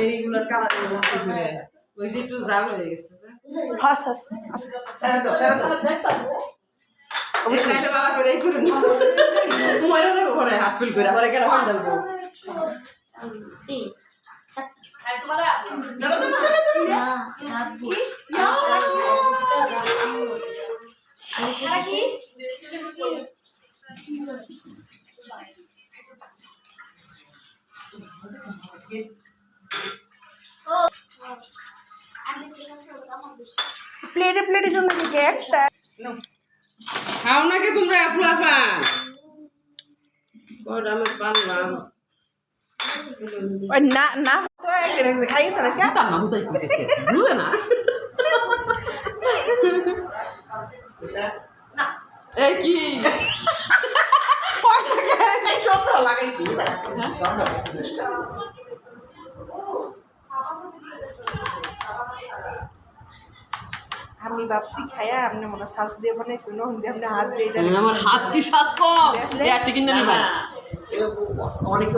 এইগুলোর কামার বসতেছে রে ওই যে একটু জাল হয়ে গেছে হাস হাস সারা দাও অবশ্যই তাহলে বাবা করে এই করুন মরে যাবো ঘরে হাত ফুল করে আবার এখানে ফোন ডালবো প্লেটে প্লেটে জন্য কি একটা খাও নাকি তোমরা আপলা পান বড় আমি বানলাম ওই না না তো একদিন খাইছ না তা না মুতাই কইতেছে বুঝে না না এই কি কত লাগাইছি আমি ভাবছি খায়া আপনি মনে শ্বাস দিয়ে বানাইছো না হিন্দি আপনি হাত দিয়ে আমার হাত কি শ্বাস কম এই আটটি কিনে নিবা অনেক